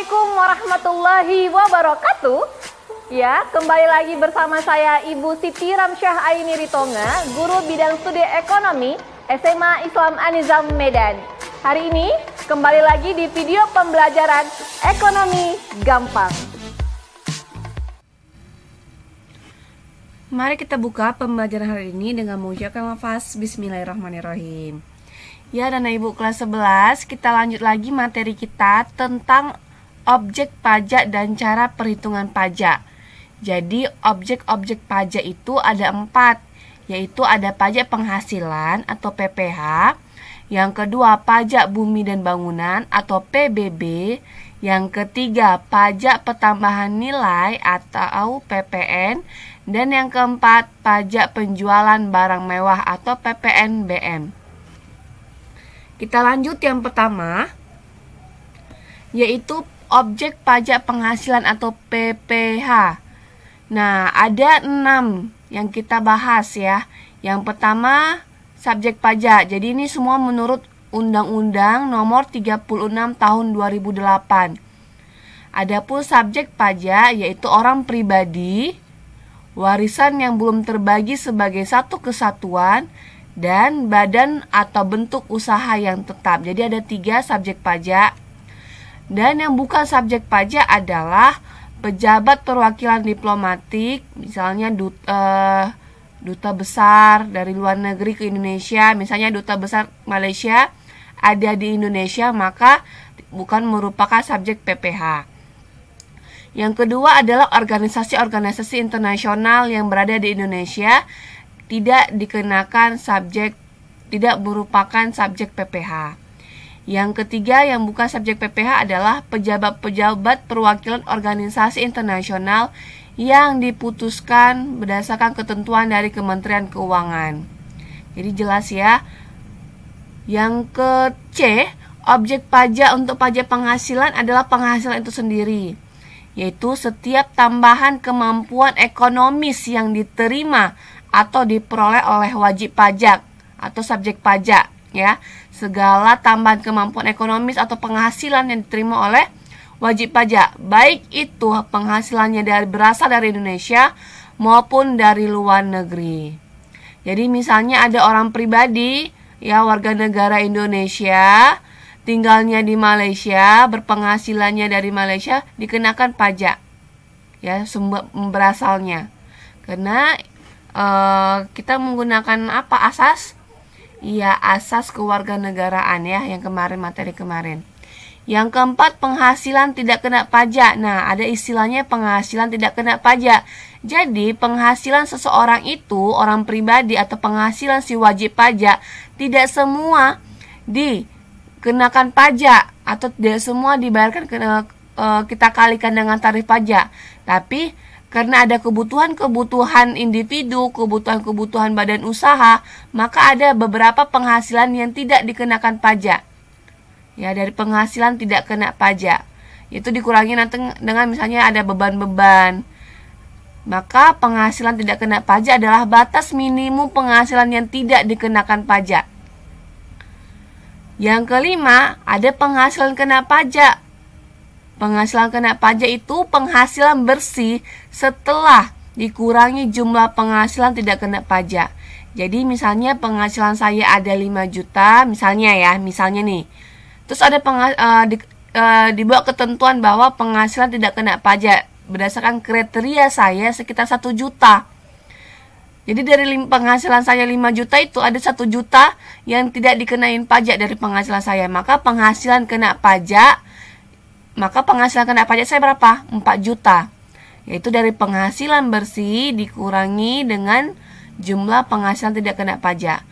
Assalamualaikum warahmatullahi wabarakatuh. Ya, kembali lagi bersama saya Ibu Siti Ramsyah Aini Ritonga, Guru Bidang Studi Ekonomi SMA Islam An-Nizam Medan. Hari ini kembali lagi di video pembelajaran Ekonomi Gampang. Mari kita buka pembelajaran hari ini dengan mengucapkan lafaz Bismillahirrahmanirrahim. Ya, dan Ibu kelas 11, kita lanjut lagi materi kita tentang objek pajak dan cara perhitungan pajak. Jadi, objek-objek pajak itu ada 4, yaitu ada pajak penghasilan atau PPH, yang kedua pajak bumi dan bangunan atau PBB, yang ketiga pajak pertambahan nilai atau PPN, dan yang keempat pajak penjualan barang mewah atau PPNBM. Kita lanjut yang pertama, yaitu objek pajak penghasilan atau PPH. Nah, ada 6 yang kita bahas ya. Yang pertama, subjek pajak. Jadi ini semua menurut Undang-Undang Nomor 36 Tahun 2008. Adapun subjek pajak yaitu orang pribadi, warisan yang belum terbagi sebagai satu kesatuan, dan badan atau bentuk usaha yang tetap. Jadi ada 3 subjek pajak. Dan yang bukan subjek pajak adalah pejabat perwakilan diplomatik, misalnya duta besar dari luar negeri ke Indonesia, misalnya duta besar Malaysia ada di Indonesia, maka bukan merupakan subjek PPH. Yang kedua adalah organisasi-organisasi internasional yang berada di Indonesia, tidak merupakan subjek PPH. Yang ketiga yang bukan subjek PPH adalah pejabat-pejabat perwakilan organisasi internasional yang diputuskan berdasarkan ketentuan dari Kementerian Keuangan. Jadi jelas ya. Yang ke-C, objek pajak untuk pajak penghasilan adalah penghasilan itu sendiri, yaitu setiap tambahan kemampuan ekonomis yang diterima atau diperoleh oleh wajib pajak atau subjek pajak ya. Segala tambahan kemampuan ekonomis atau penghasilan yang diterima oleh wajib pajak, baik itu penghasilannya berasal dari Indonesia maupun dari luar negeri. Jadi misalnya ada orang pribadi ya, warga negara Indonesia, tinggalnya di Malaysia, berpenghasilannya dari Malaysia, dikenakan pajak ya, sumber berasalnya. Karena kita menggunakan apa asas? Iya, asas kewarganegaraan ya, yang kemarin materi kemarin. Yang keempat, penghasilan tidak kena pajak. Nah, ada istilahnya penghasilan tidak kena pajak. Jadi, penghasilan seseorang itu, orang pribadi atau penghasilan si wajib pajak, tidak semua dikenakan pajak atau tidak semua dibayarkan kita kalikan dengan tarif pajak. Tapi karena ada kebutuhan individu, kebutuhan badan usaha, maka ada beberapa penghasilan yang tidak dikenakan pajak. Ya, dari penghasilan tidak kena pajak. Itu dikurangi nanti dengan misalnya ada beban-beban. Maka penghasilan tidak kena pajak adalah batas minimum penghasilan yang tidak dikenakan pajak. Yang kelima, ada penghasilan kena pajak. Penghasilan kena pajak itu penghasilan bersih setelah dikurangi jumlah penghasilan tidak kena pajak. Jadi misalnya penghasilan saya ada 5 juta, misalnya nih. Terus ada dibuat ketentuan bahwa penghasilan tidak kena pajak berdasarkan kriteria saya sekitar 1 juta. Jadi dari penghasilan saya 5 juta itu ada 1 juta yang tidak dikenain pajak dari penghasilan saya. Maka penghasilan kena pajak saya berapa? 4 juta. Yaitu dari penghasilan bersih dikurangi dengan jumlah penghasilan tidak kena pajak.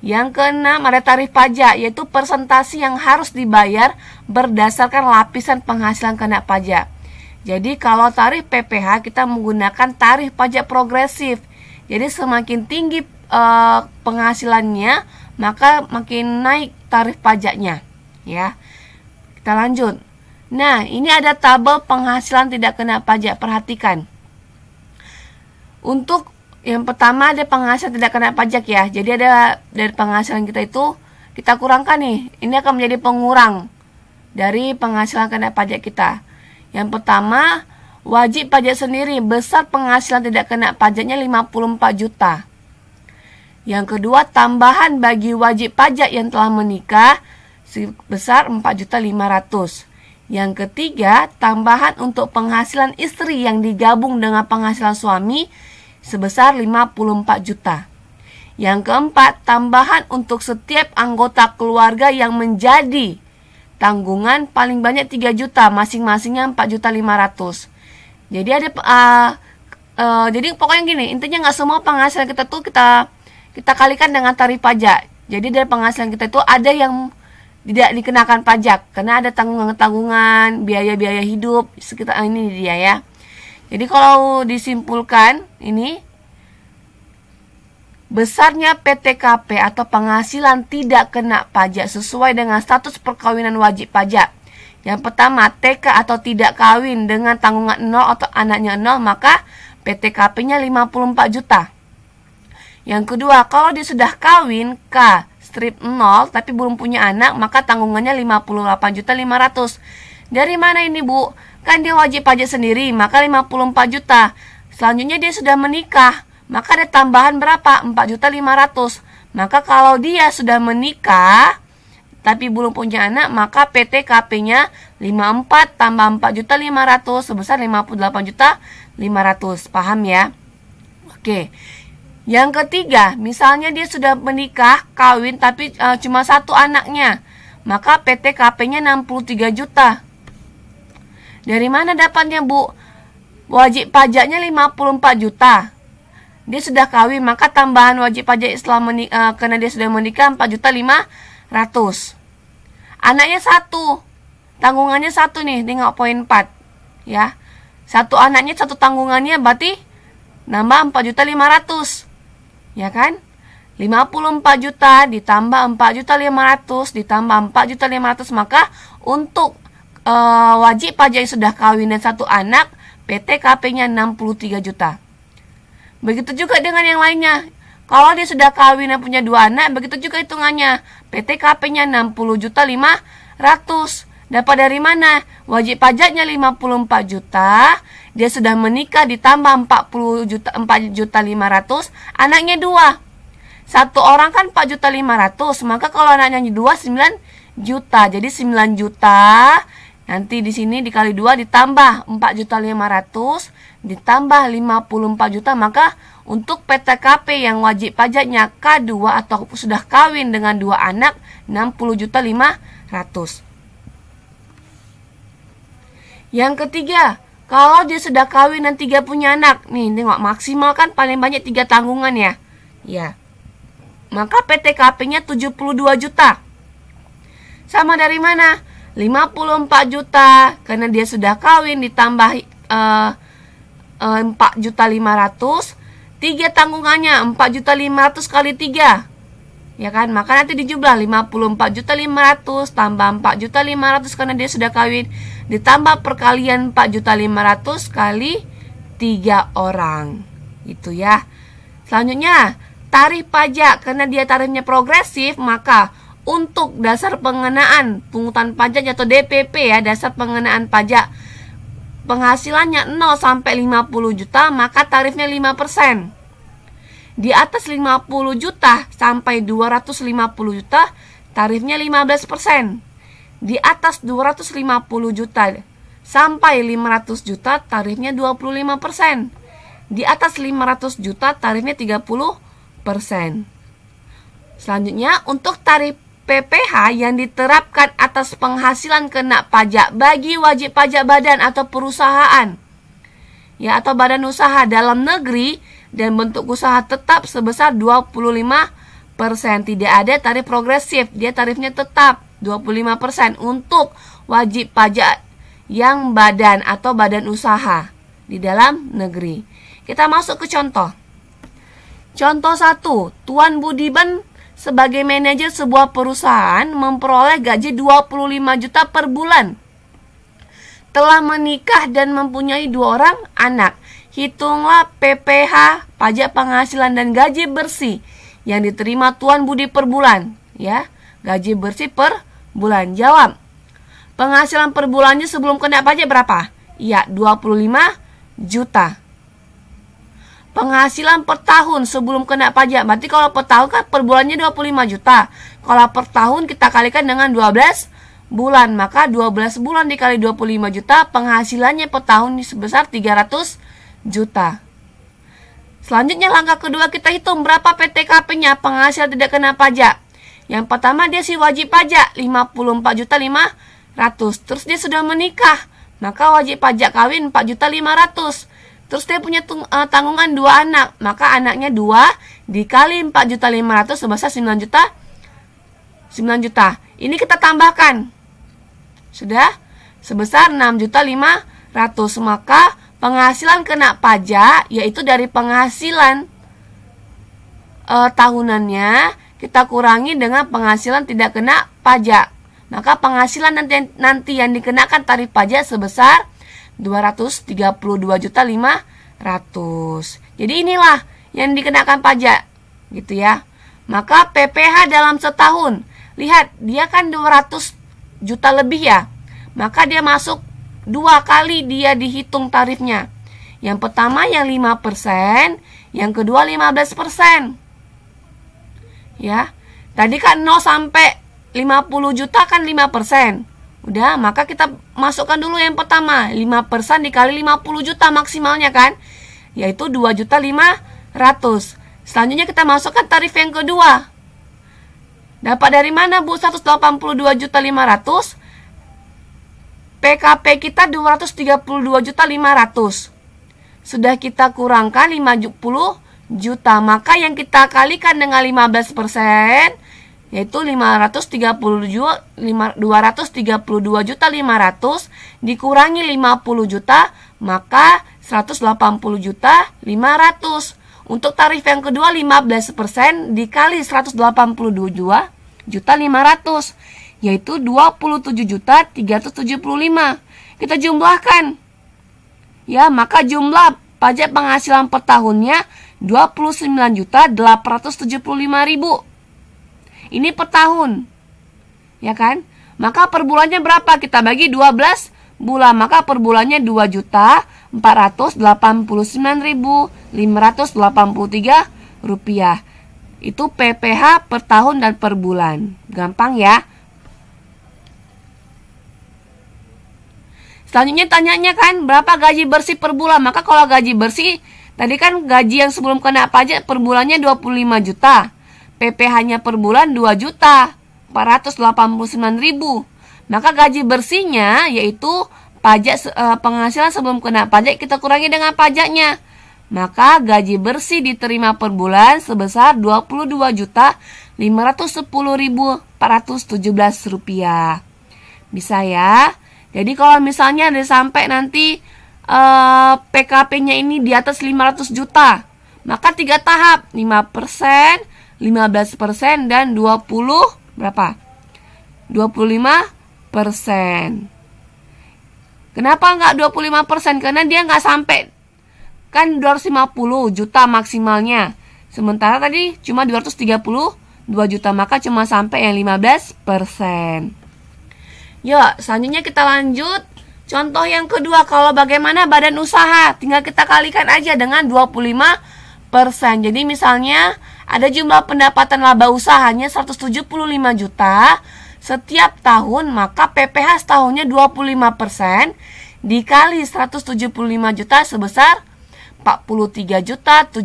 Yang keenam ada tarif pajak, yaitu persentase yang harus dibayar berdasarkan lapisan penghasilan kena pajak. Jadi kalau tarif PPH kita menggunakan tarif pajak progresif. Jadi semakin tinggi penghasilannya, maka makin naik tarif pajaknya. Ya. Kita lanjut. Nah, ini ada tabel penghasilan tidak kena pajak. Perhatikan. Untuk yang pertama ada penghasilan tidak kena pajak ya. Jadi ada dari penghasilan kita itu kita kurangkan nih. Ini akan menjadi pengurang. dari penghasilan kena pajak kita. Yang pertama, wajib pajak sendiri besar penghasilan tidak kena pajaknya 54 juta. Yang kedua, tambahan bagi wajib pajak yang telah menikah sebesar 4.500.000. Yang ketiga, tambahan untuk penghasilan istri yang digabung dengan penghasilan suami sebesar 54 juta. Yang keempat, tambahan untuk setiap anggota keluarga yang menjadi tanggungan paling banyak 3 juta, masing-masingnya 4.500.000. Jadi ada jadi pokoknya gini, intinya nggak semua penghasilan kita tuh kita kalikan dengan tarif pajak. Jadi dari penghasilan kita itu ada yang tidak dikenakan pajak karena ada tanggungan-tanggungan, biaya-biaya hidup sekitar ini dia ya. Jadi kalau disimpulkan ini, besarnya PTKP atau penghasilan tidak kena pajak sesuai dengan status perkawinan wajib pajak. Yang pertama, TK atau tidak kawin dengan tanggungan 0 atau anaknya 0, maka PTKP-nya 54 juta. Yang kedua, kalau dia sudah kawin K strip 0 tapi belum punya anak, maka tanggungannya 58.500.000. Dari mana ini, Bu? Kan dia wajib pajak sendiri, maka 54 juta. Selanjutnya dia sudah menikah, maka ada tambahan berapa? 4.500.000. Maka kalau dia sudah menikah tapi belum punya anak, maka PTKP-nya 54 tambah 4.500.000 sebesar 58.500.000. Paham ya? Oke. Yang ketiga, misalnya dia sudah menikah, kawin, tapi cuma satu anaknya, maka PTKP-nya 63 juta. Dari mana dapatnya, Bu? Wajib pajaknya 54 juta. Dia sudah kawin, maka tambahan wajib pajak setelah karena dia sudah menikah 4.500.000. Anaknya satu, tanggungannya satu nih, tengok poin 4 ya. Satu anaknya satu tanggungannya berarti nambah 4.500.000. Ya kan? 54 juta ditambah 4.500.000 ditambah 4.500.000, maka untuk wajib pajak yang sudah kawin dan satu anak, PTKP-nya 63 juta. Begitu juga dengan yang lainnya. Kalau dia sudah kawin dan punya 2 anak, begitu juga hitungannya. PTKP-nya 60.500.000. Dapat dari mana? Wajib pajaknya 54 juta. Dia sudah menikah ditambah 4.500.000, anaknya 2. Satu orang kan 4.500.000, maka kalau anaknya 2 9 juta. Jadi 9 juta. Nanti di sini dikali 2 ditambah 4.500.000 ditambah 54 juta, maka untuk PTKP yang wajib pajaknya K2 atau sudah kawin dengan 2 anak 60.500.000. Yang ketiga, kalau dia sudah kawin dan 3 punya anak, nih tengok maksimal kan paling banyak 3 tanggungan ya. Ya. Maka PTKP-nya 72 juta. Sama dari mana? 54 juta karena dia sudah kawin ditambah 4.500.000. 3 tanggungannya 4.500.000 kali 3. Ya kan? Maka nanti dijumlah 54.500.000 tambah 4.500.000 karena dia sudah kawin ditambah perkalian 4.500.000 kali 3 orang. Itu ya. Selanjutnya, tarif pajak karena dia tarifnya progresif, maka untuk dasar pengenaan pungutan pajak atau DPP ya, dasar pengenaan pajak penghasilannya 0 sampai 50 juta, maka tarifnya 5%. Di atas 50 juta sampai 250 juta, tarifnya 15%. Di atas 250 juta sampai 500 juta, tarifnya 25%. Di atas 500 juta, tarifnya 30%. Selanjutnya, untuk tarif PPH yang diterapkan atas penghasilan kena pajak bagi wajib pajak badan atau perusahaan ya, atau badan usaha dalam negeri dan bentuk usaha tetap sebesar 25%. Tidak ada tarif progresif, dia tarifnya tetap 25% untuk wajib pajak yang badan atau badan usaha di dalam negeri. Kita masuk ke contoh. Contoh 1, Tuan Budiman sebagai manajer sebuah perusahaan memperoleh gaji 25 juta per bulan. Telah menikah dan mempunyai 2 orang anak. Hitunglah PPH, pajak penghasilan dan gaji bersih yang diterima Tuan Budi per bulan, ya. Gaji bersih per bulan. Jawab. Penghasilan per bulannya sebelum kena pajak berapa? Ya, 25 juta. Penghasilan per tahun sebelum kena pajak, berarti kalau per tahun kan per bulannya 25 juta. Kalau per tahun kita kalikan dengan 12 bulan, maka 12 bulan dikali 25 juta, penghasilannya per tahun sebesar 300 juta. Selanjutnya langkah kedua, kita hitung berapa PTKP-nya, penghasilan tidak kena pajak. Yang pertama dia si wajib pajak 54.500.000. Terus dia sudah menikah, maka wajib pajak kawin 4.500.000. Terus dia punya tanggungan 2 anak, maka anaknya 2 dikali 4.500.000 sebesar 9 juta. Ini kita tambahkan. Sudah sebesar 6.500.000. Maka penghasilan kena pajak yaitu dari penghasilan tahunannya kita kurangi dengan penghasilan tidak kena pajak. Maka penghasilan nanti yang dikenakan tarif pajak sebesar 232.500.000. Jadi inilah yang dikenakan pajak, gitu ya. Maka PPH dalam setahun, lihat dia kan 200 juta lebih ya. Maka dia masuk 2 kali dia dihitung tarifnya. Yang pertama yang 5%, yang kedua 15%. Ya. Tadi kan 0 sampai 50 juta kan 5%. Udah, maka kita masukkan dulu yang pertama, 5% dikali 50 juta maksimalnya kan, yaitu 2.500.000. Selanjutnya kita masukkan tarif yang kedua. Dapat dari mana Bu 182.500.000? PKP kita 232.500.000. Sudah kita kurangkan 50 juta, maka yang kita kalikan dengan 15%, yaitu 232.500.000 dikurangi 50 juta, maka 180.500.000. Untuk tarif yang kedua 15% dikali 182.500.000, yaitu 27.375.000. Kita jumlahkan. Ya, maka jumlah pajak penghasilan per tahunnya 29.875.000. Ini per tahun, ya kan? Maka per bulannya berapa? Kita bagi 12 bulan, maka per bulannya 2.489.583 rupiah. Itu PPH per tahun dan per bulan. Gampang ya? Selanjutnya tanyanya kan, berapa gaji bersih per bulan? Maka kalau gaji bersih, tadi kan gaji yang sebelum kena pajak per bulannya 25 juta. PPH-nya per bulan 2.489.000. Maka gaji bersihnya yaitu pajak penghasilan sebelum kena pajak kita kurangi dengan pajaknya. Maka gaji bersih diterima per bulan sebesar 22.510.417 rupiah. Bisa ya? Jadi kalau misalnya ada sampai nanti PKP-nya ini di atas 500 juta, maka 3 tahap, 5%, 15% dan 20 berapa? 25%. Kenapa enggak 25%? Karena dia enggak sampai, kan 250 juta maksimalnya. Sementara tadi cuma 232 juta, maka cuma sampai yang 15%. Yuk, selanjutnya kita lanjut. Contoh yang kedua, kalau bagaimana badan usaha, tinggal kita kalikan aja dengan 25%. Jadi misalnya ada jumlah pendapatan laba usahanya 175 juta setiap tahun, maka PPH setahunnya 25% dikali 175 juta sebesar 43.750.000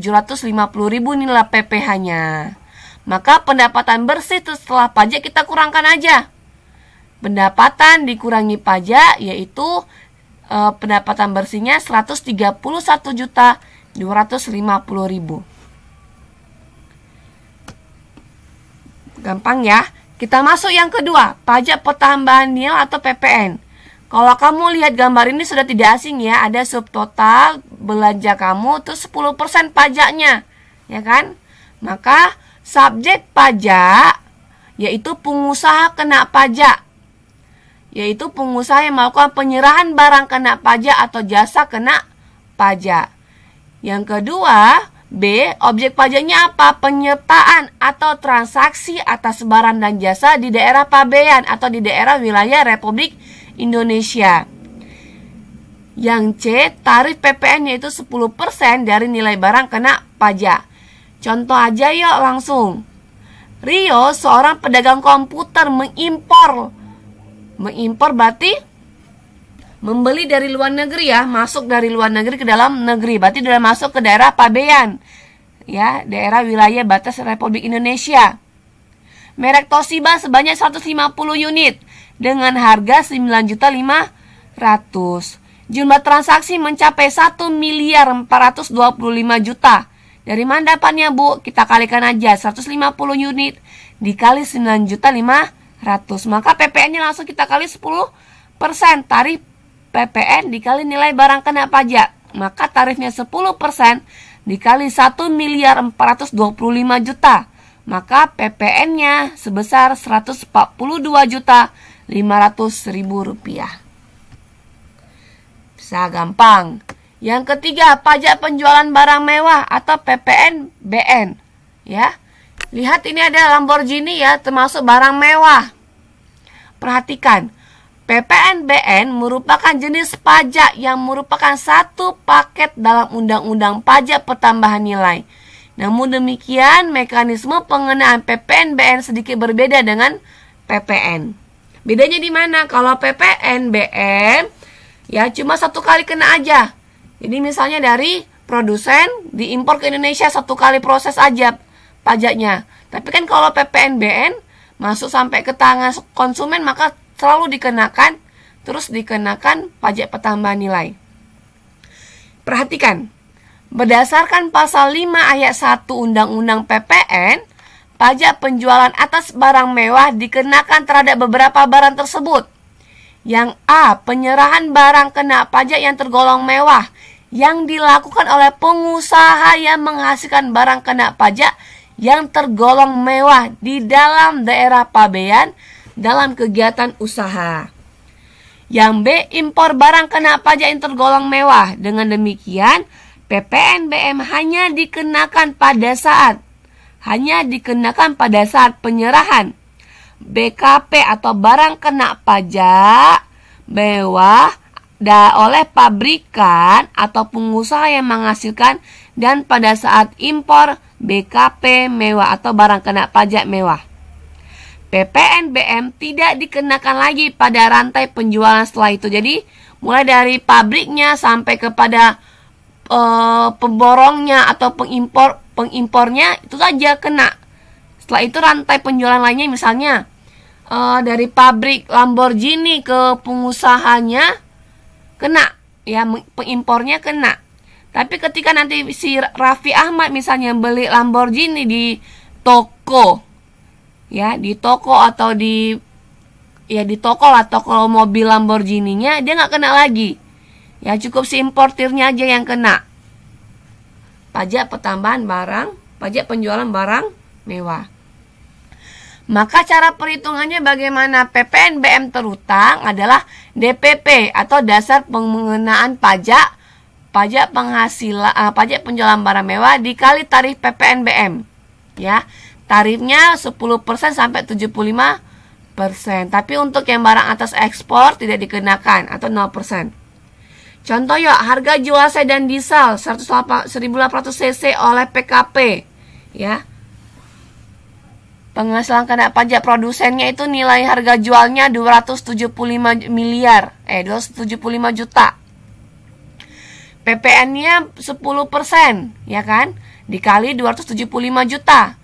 nilai PPH-nya. Maka pendapatan bersih setelah pajak kita kurangkan aja. Pendapatan dikurangi pajak yaitu pendapatan bersihnya 131.250.000. Gampang ya. Kita masuk yang kedua, pajak pertambahan nilai atau PPN. Kalau kamu lihat gambar ini sudah tidak asing ya, ada subtotal belanja kamu terus 10% pajaknya, ya kan? Maka subjek pajak yaitu pengusaha kena pajak, yaitu pengusaha yang melakukan penyerahan barang kena pajak atau jasa kena pajak. Yang kedua, B, objek pajaknya apa? Penyertaan atau transaksi atas barang dan jasa di daerah pabean atau di daerah wilayah Republik Indonesia. Yang C, tarif PPN yaitu 10% dari nilai barang kena pajak. Contoh aja yuk langsung. Rio, seorang pedagang komputer, mengimpor berarti membeli dari luar negeri ya, masuk dari luar negeri ke dalam negeri, berarti sudah masuk ke daerah pabean ya, daerah wilayah batas Republik Indonesia. Merek Toshiba sebanyak 150 unit dengan harga 9.500.000. Jumlah transaksi mencapai 1.425.000.000. Dari mana dapatnya, Bu? Kita kalikan aja 150 unit dikali 9.500.000. Maka PPN-nya langsung kita kali 10%. Tarif PPN dikali nilai barang kena pajak. Maka tarifnya 10% dikali 1.425.000.000. Maka PPN-nya sebesar 142.500.000 rupiah. Bisa gampang. Yang ketiga, pajak penjualan barang mewah atau PPNBM. Ya. Lihat ini ada Lamborghini ya, termasuk barang mewah. Perhatikan, PPNBM merupakan jenis pajak yang merupakan satu paket dalam Undang-Undang Pajak Pertambahan Nilai. Namun demikian, mekanisme pengenaan PPNBM sedikit berbeda dengan PPN. Bedanya di mana? Kalau PPNBM ya cuma satu kali kena aja. Jadi misalnya dari produsen diimpor ke Indonesia satu kali proses aja pajaknya. Tapi kan kalau PPNBM masuk sampai ke tangan konsumen maka selalu dikenakan pajak pertambahan nilai. Perhatikan, berdasarkan pasal 5 ayat 1 Undang-Undang PPN, pajak penjualan atas barang mewah dikenakan terhadap beberapa barang tersebut. Yang A, penyerahan barang kena pajak yang tergolong mewah yang dilakukan oleh pengusaha yang menghasilkan barang kena pajak yang tergolong mewah di dalam daerah pabean dalam kegiatan usaha. Yang B, impor barang kena pajak yang tergolong mewah. Dengan demikian, PPNBM hanya dikenakan pada saat penyerahan BKP atau barang kena pajak mewah oleh pabrikan atau pengusaha yang menghasilkan dan pada saat impor BKP mewah atau barang kena pajak mewah. PPNBM tidak dikenakan lagi pada rantai penjualan setelah itu. Jadi mulai dari pabriknya sampai kepada pemborongnya atau pengimpornya itu saja kena. Setelah itu rantai penjualan lainnya misalnya dari pabrik Lamborghini ke pengusahanya kena, ya pengimpornya kena. Tapi ketika nanti si Raffi Ahmad misalnya beli Lamborghini di toko, ya di toko atau di toko lah, toko mobil Lamborghini-nya, dia nggak kena lagi. Ya cukup si importirnya aja yang kena pajak pertambahan barang, pajak penjualan barang mewah. Maka cara perhitungannya bagaimana? PPNBM terutang adalah DPP atau dasar pengenaan pajak penghasilan pajak penjualan barang mewah dikali tarif PPNBM. Ya, tarifnya 10% sampai 75%. Tapi untuk yang barang atas ekspor tidak dikenakan atau 0%. Contoh yuk, harga jual sedan diesel 1800 cc oleh PKP, ya. Penghasilan kena pajak produsennya itu nilai harga jualnya 275 juta. PPN-nya 10%, ya kan? Dikali 275 juta.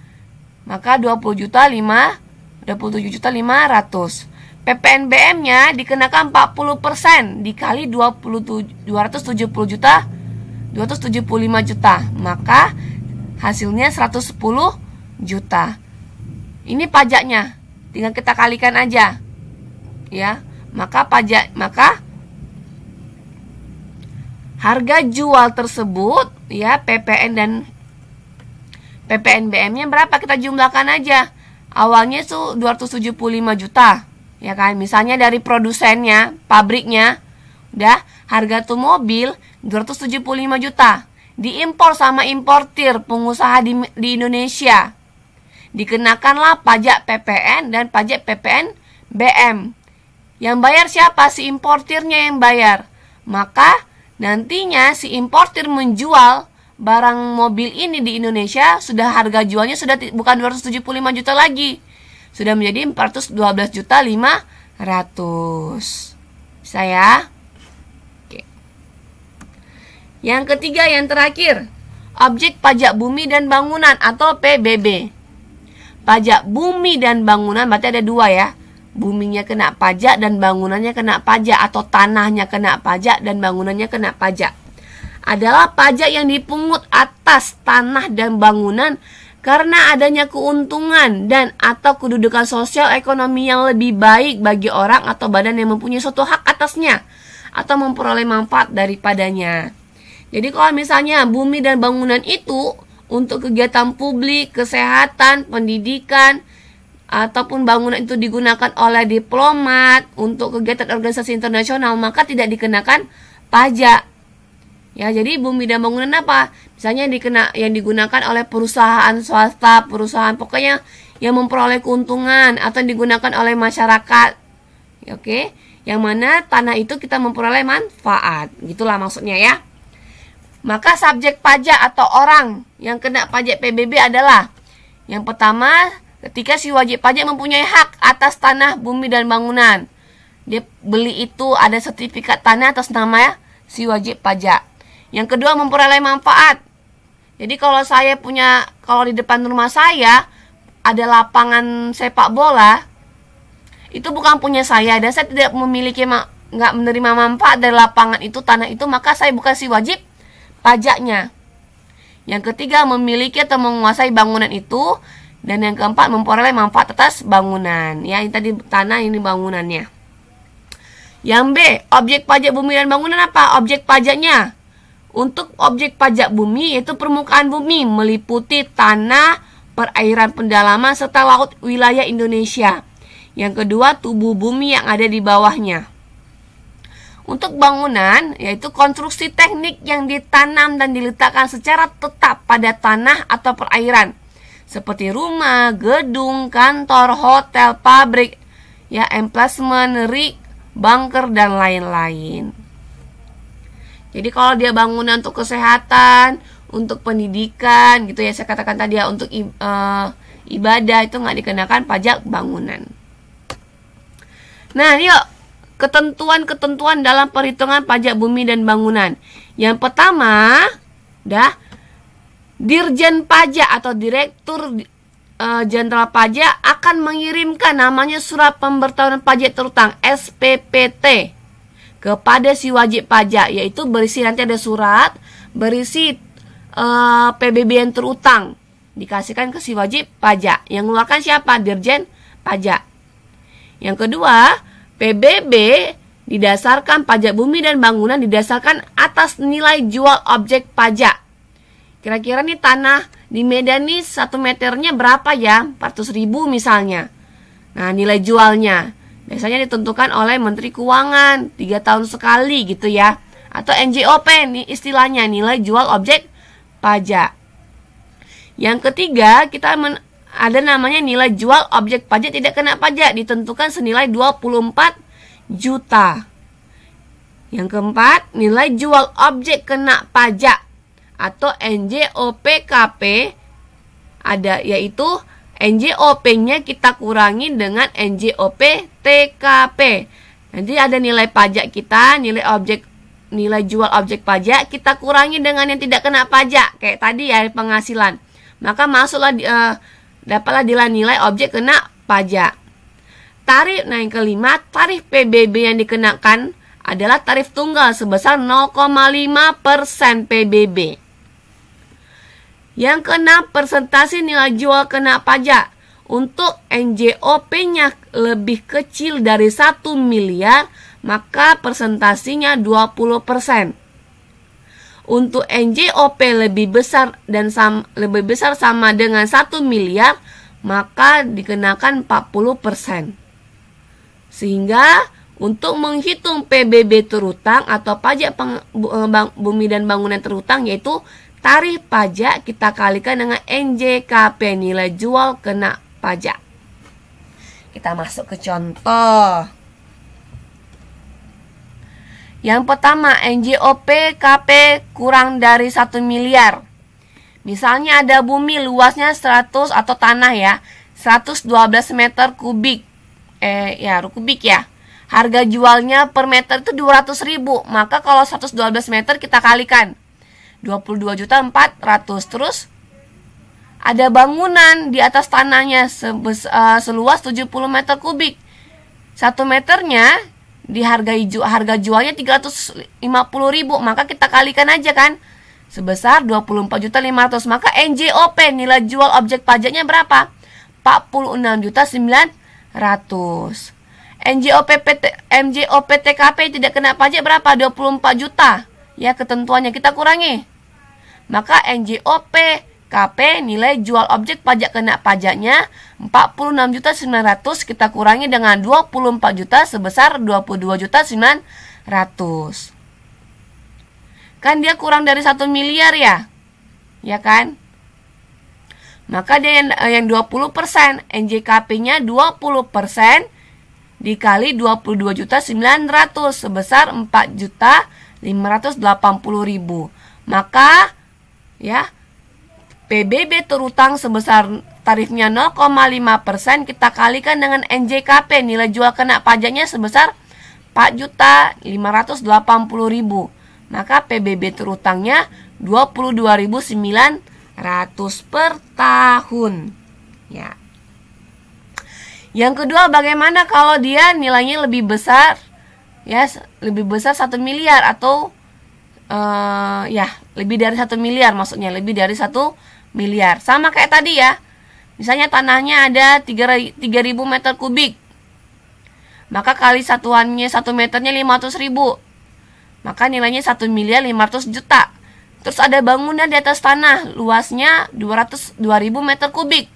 Maka 27.500. PPNBM-nya dikenakan 40% dikali 275 juta. Maka hasilnya 110 juta. Ini pajaknya, tinggal kita kalikan aja, ya. Maka harga jual tersebut, ya PPN dan PPNBM-nya berapa kita jumlahkan aja. Awalnya itu 275 juta, ya kan? Misalnya dari produsennya, pabriknya, udah harga tuh mobil 275 juta, diimpor sama importir pengusaha di Indonesia. Dikenakanlah pajak PPN dan pajak PPNBM Yang bayar siapa? Si importirnya yang bayar. Maka nantinya si importir menjual barang mobil ini di Indonesia, sudah harga jualnya sudah bukan 275 juta lagi, sudah menjadi 412 juta 500. Bisa ya? Oke. Yang ketiga, yang terakhir, objek pajak bumi dan bangunan atau PBB. Pajak bumi dan bangunan berarti ada dua ya. Buminya kena pajak dan bangunannya kena pajak, atau tanahnya kena pajak dan bangunannya kena pajak. Adalah pajak yang dipungut atas tanah dan bangunan karena adanya keuntungan dan atau kedudukan sosial ekonomi yang lebih baik bagi orang atau badan yang mempunyai suatu hak atasnya atau memperoleh manfaat daripadanya. Jadi kalau misalnya bumi dan bangunan itu untuk kegiatan publik, kesehatan, pendidikan, ataupun bangunan itu digunakan oleh diplomat untuk kegiatan organisasi internasional, maka tidak dikenakan pajak. Ya, jadi bumi dan bangunan apa? Misalnya yang digunakan oleh perusahaan swasta, perusahaan pokoknya yang memperoleh keuntungan atau yang digunakan oleh masyarakat. Oke, yang mana tanah itu kita memperoleh manfaat. Gitulah maksudnya ya. Maka subjek pajak atau orang yang kena pajak PBB adalah yang pertama, ketika si wajib pajak mempunyai hak atas tanah, bumi, dan bangunan. Dia beli itu ada sertifikat tanah atas nama si wajib pajak. Yang kedua, memperoleh manfaat. Jadi kalau di depan rumah saya ada lapangan sepak bola, itu bukan punya saya dan saya tidak nggak menerima manfaat dari lapangan itu, tanah itu, maka saya bukan si wajib pajaknya. Yang ketiga, memiliki atau menguasai bangunan itu. Dan yang keempat, memperoleh manfaat atas bangunan. Ya, ini tadi tanah, ini bangunannya. Yang B, objek pajak bumi dan bangunan apa? Objek pajaknya. Untuk objek pajak bumi, yaitu permukaan bumi, meliputi tanah, perairan pendalaman, serta laut wilayah Indonesia. Yang kedua, tubuh bumi yang ada di bawahnya. Untuk bangunan, yaitu konstruksi teknik yang ditanam dan diletakkan secara tetap pada tanah atau perairan, seperti rumah, gedung, kantor, hotel, pabrik, ya, emplacement, rig, bunker, dan lain-lain. Jadi kalau dia bangunan untuk kesehatan, untuk pendidikan, gitu ya, saya katakan tadi ya, untuk ibadah itu nggak dikenakan pajak bangunan. Nah, yuk ketentuan-ketentuan dalam perhitungan pajak bumi dan bangunan. Yang pertama, Dirjen Pajak atau Direktur Jenderal Pajak akan mengirimkan namanya surat pemberitahuan pajak terutang SPPT kepada si wajib pajak, yaitu berisi nanti ada surat berisi PBB yang terutang dikasihkan ke si wajib pajak. Yang mengeluarkan siapa? Dirjen Pajak. Yang kedua, PBB didasarkan pajak bumi dan bangunan didasarkan atas nilai jual objek pajak. Kira-kira nih tanah di Medan nih 1 meternya berapa ya? 400.000 misalnya. Nah, nilai jualnya biasanya ditentukan oleh Menteri Keuangan 3 tahun sekali gitu ya. Atau NJOP nih istilahnya, nilai jual objek pajak. Yang ketiga, kita ada namanya nilai jual objek pajak tidak kena pajak, ditentukan senilai 24 juta. Yang keempat, nilai jual objek kena pajak atau NJOPKP ada, yaitu NJOP-nya kita kurangi dengan NJOP-TKP. Nanti ada nilai pajak kita, nilai jual objek pajak kita kurangi dengan yang tidak kena pajak kayak tadi ya, penghasilan. Maka masuklah dapatlah nilai objek kena pajak. Tarif, nah yang kelima, tarif PBB yang dikenakan adalah tarif tunggal sebesar 0,5% PBB. Yang keenam, persentase nilai jual kena pajak. Untuk NJOP-nya lebih kecil dari 1 miliar, maka persentasenya 20%. Untuk NJOP lebih besar sama dengan 1 miliar, maka dikenakan 40%. Sehingga untuk menghitung PBB terutang atau pajak bumi dan bangunan terutang, yaitu tarif pajak kita kalikan dengan NJKP, nilai jual kena pajak. Kita masuk ke contoh. Yang pertama, NJOP KP kurang dari 1 miliar. Misalnya ada bumi luasnya 100 atau tanah ya, 112 meter kubik. Kubik ya. Harga jualnya per meter itu 200.000. Maka kalau 112 meter kita kalikan 22.400.000. Terus ada bangunan di atas tanahnya seluas 70 meter kubik. 1 meternya di harga jualnya 350.000. Maka kita kalikan aja kan, sebesar 24.500.000. Maka NJOP nilai jual objek pajaknya berapa? 46.900.000. NJOP TKP tidak kena pajak berapa? 24 juta. Ya, ketentuannya kita kurangi. Maka NJOP KP nilai jual objek pajak kena pajaknya 46.900.000, kita kurangi dengan 24 juta sebesar 22.900.000. Kan dia kurang dari 1 miliar ya. Ya kan? Maka dia yang 20%, NJKP-nya 20% dikali 22.900.000 sebesar 4.580.000. Maka ya, PBB terutang sebesar tarifnya 0,5%, kita kalikan dengan NJKP nilai jual kena pajaknya sebesar 4.580.000. Maka PBB terutangnya 22.900 per tahun. Ya. Yang kedua, bagaimana kalau dia nilainya lebih besar? Ya, lebih besar 1 miliar atau lebih dari 1 miliar, maksudnya lebih dari 1 miliar. Sama kayak tadi ya. Misalnya tanahnya ada 3.000 meter kubik. Maka kali satuannya 1 meternya 500.000. Maka nilainya 1.500.000.000. Terus ada bangunan di atas tanah, luasnya 2.000 meter kubik.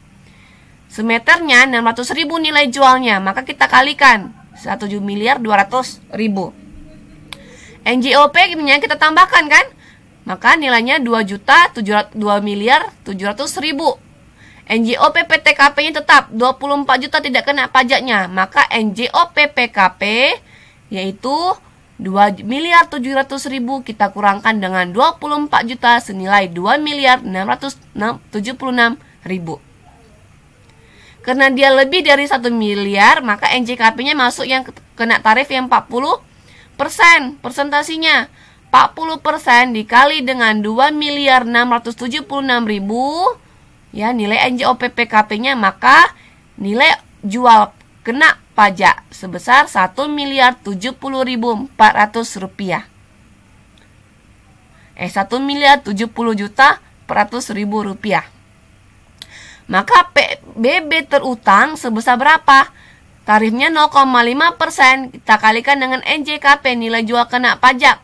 Semeternya 600.000 nilai jualnya. Maka kita kalikan 1.200.000. NJOP-nya kita tambahkan kan? Maka nilainya 2.700.000. NJOP PTKP-nya tetap 24 juta tidak kena pajaknya. Maka NJOP PKP yaitu 2.700.000 kita kurangkan dengan 24 juta senilai 2.676.000. Karena dia lebih dari 1 miliar, maka NJKP-nya masuk yang kena tarif yang 40%. Persentasinya 40% dikali dengan 2.676.000 ya, nilai NJOP PKP-nya, maka nilai jual kena pajak sebesar 1.070.400 rupiah. 1.070.400.000 rupiah. Maka PBB terutang sebesar berapa? Tarifnya 0,5%, kita kalikan dengan NJKP nilai jual kena pajak,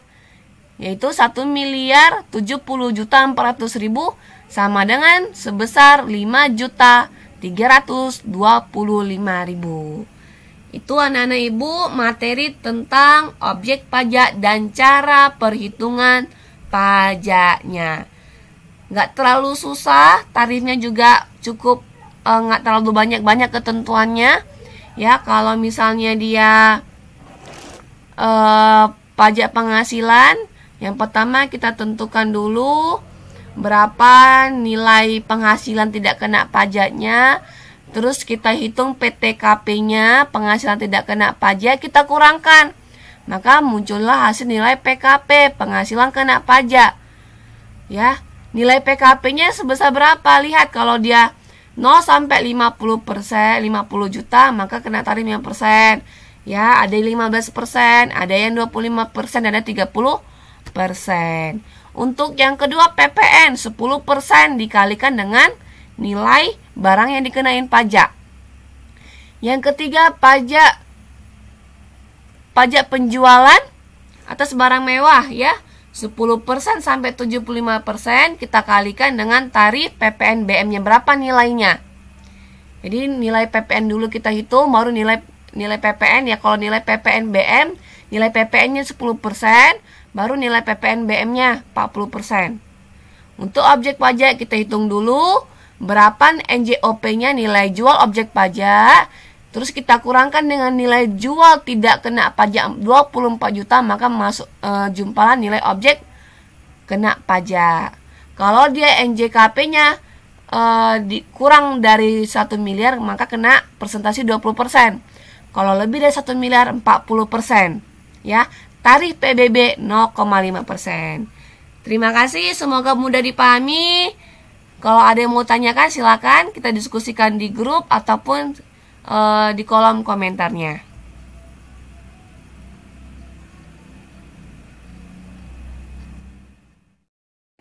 yaitu 1.070.400.000 sama dengan sebesar 5.325.000. Itu anak-anak ibu materi tentang objek pajak dan cara perhitungan pajaknya. Nggak terlalu susah, tarifnya juga cukup, nggak terlalu banyak ketentuannya. Ya, kalau misalnya dia pajak penghasilan, yang pertama kita tentukan dulu berapa nilai penghasilan tidak kena pajaknya. Terus kita hitung PTKP-nya, penghasilan tidak kena pajak, kita kurangkan. Maka muncullah hasil nilai PKP, penghasilan kena pajak. Ya, nilai PKP-nya sebesar berapa? Lihat, kalau dia 0 sampai 50%, 50 juta, maka kena tarif 5%. Ya, ada yang 15%, ada yang 25%, ada 30%. Untuk yang kedua PPN 10% dikalikan dengan nilai barang yang dikenain pajak. Yang ketiga pajak penjualan atas barang mewah ya, 10% sampai 75% kita kalikan dengan tarif PPN BM-nya berapa nilainya. Jadi nilai PPN dulu kita hitung, baru nilai PPN ya. Kalau nilai PPN BM, nilai PPN-nya 10%, baru nilai PPN BM-nya 40%. Untuk objek pajak kita hitung dulu berapa NJOP-nya, nilai jual objek pajak, terus kita kurangkan dengan nilai jual tidak kena pajak 24 juta, maka masuk jumpalan nilai objek kena pajak. Kalau dia NJKP-nya kurang dari 1 miliar, maka kena persentase 20%. Kalau lebih dari 1 miliar 40%. Ya, tarif PBB 0,5%. Terima kasih, semoga mudah dipahami. Kalau ada yang mau tanyakan silakan kita diskusikan di grup ataupun di kolom komentarnya.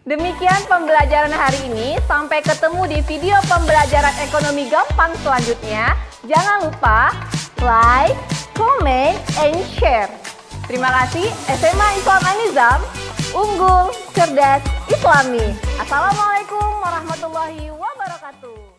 Demikian pembelajaran hari ini. Sampai ketemu di video pembelajaran ekonomi gampang selanjutnya. Jangan lupa like, comment, and share. Terima kasih. SMA Islam An-Nizam, unggul, cerdas, Islami. Assalamualaikum warahmatullahi wabarakatuh.